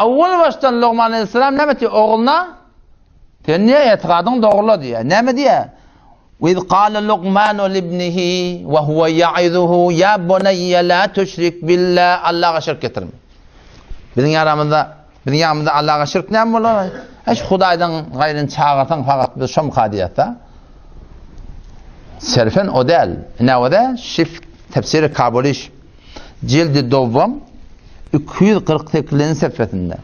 Avval baştan Luqman Aleyhisselam ne mi oğluna? Sen niye etikadın doğrula diye. Ne mi diye? وَإِذْ قَالَ لُقْمَانُ لِابْنِهِ وَهُوَ يَعِذُهُ يَا بُنَيَّ لَا تُشْرِكْ بِاللّٰهِ Allah'a şirk getirme. Bizim yanımızda Allah'a şirk ne mi olur? Hiç Hudaydan gayrını çağırtan fakat bir şom kadiyata. Serfen o değil. Ne o da? Şif tefsiri Kabuliş. Cildi Dovvam 248'in sefetinde.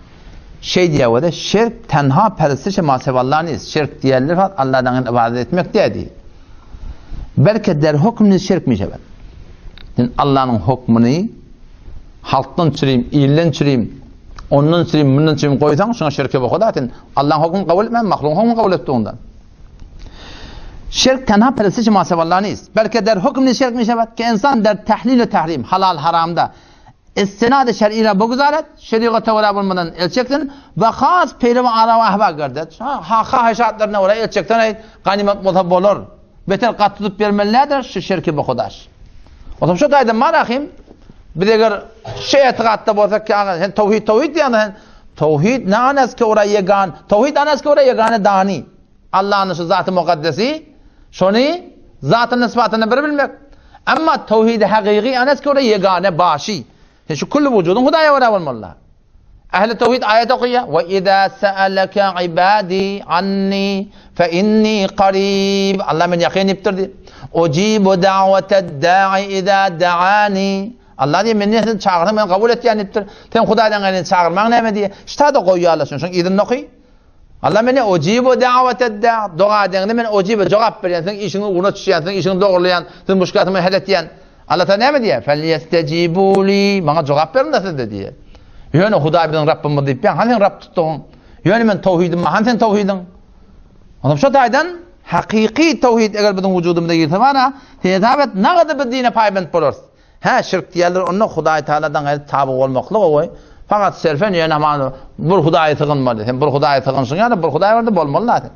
Şey diye o da şirk tenha perestiş masevallahınız. Şirk diyenler Allah'tan ibadet etmek değil. Belki der hükmünü şirk mi şebet? Allah'ın hükmünü halktan çüreyim, iyilden çüreyim, onun çüreyim, bunun çüreyim koysan şuna şirke bakıdaten Allah'ın hükmünü kabul etmem, mahlukun hükmünü kabul etti ondan. Şirk tenha perestiş masevallahınız. Belki der hükmünü şirk mi şebet? Ki insan der tehlil-i tahrim, halal haramda istinad-ı şer'iyle bugzaret, şeriata uğra bulmadan elçekten ve khas peyrevan ara ve ahva gardet. Haşatlarına uğra elçekten ganimet mutab olur. Beter kat tutup vermelidir şu şirki bakıdaş. O zaman şu daydım marahim bir eğer şey etiqatta bolsak ki tevhid diyen tevhid ne anas ki uğra yegan tevhid anas ki uğra yegane dani Allah'ın şu zatı mukaddesi şunu zatın nisbatını bir bilmek ama tevhid hakiki anas ki uğra yegane başı şu kullu vücudun Hudaya uğra bulmalılar. Ehl-i tevhid ayet okuyor. وَاِذَا سَأَلَكَ عِبَادِي عَنِّي فَاِنِّي قَرِيبٌ Allah beni yakin iptirdi. اُجِيبُ دَعْوَةَ الدَّاعِ اِذَا دَعَانِي Allah diye beni çağırın, beni kabul et yani iptir. Sen Huday'dan elini çağırman ne mi diye. İşte da koyuyor Allah şunu. İdin okuyor. Allah beni اُجِيبُ دَعْوَةَ الدَّاعِ Dua edin. Ben ucibe cevap veren. Sen işini uğruna düşüyen, sen işini doğrulayan, sen müşkatımı heletiyen. Allah da ne mi diye? فَلْيَسْتَجِيبُوا لِي Bana cevap verin nasıl de diye. Yani Huday bilen Rabbim deyip ben hani Rabb tuttum. Yani ben tevhidim hani sen tevhidin. Onun şu daydan hakiki tevhid eğer bizim vücudumuzda girse bana tezabet ne kadar bir dine payment bulur. Ha şirk diyorlar onu Huday Teala'dan gayrı tabi olmaklık o. Fakat serfen yani ama bu Huday'a tığınmadı. Hem bu Huday'a tığınsın yani bu Huday'a vardı bolmalı zaten.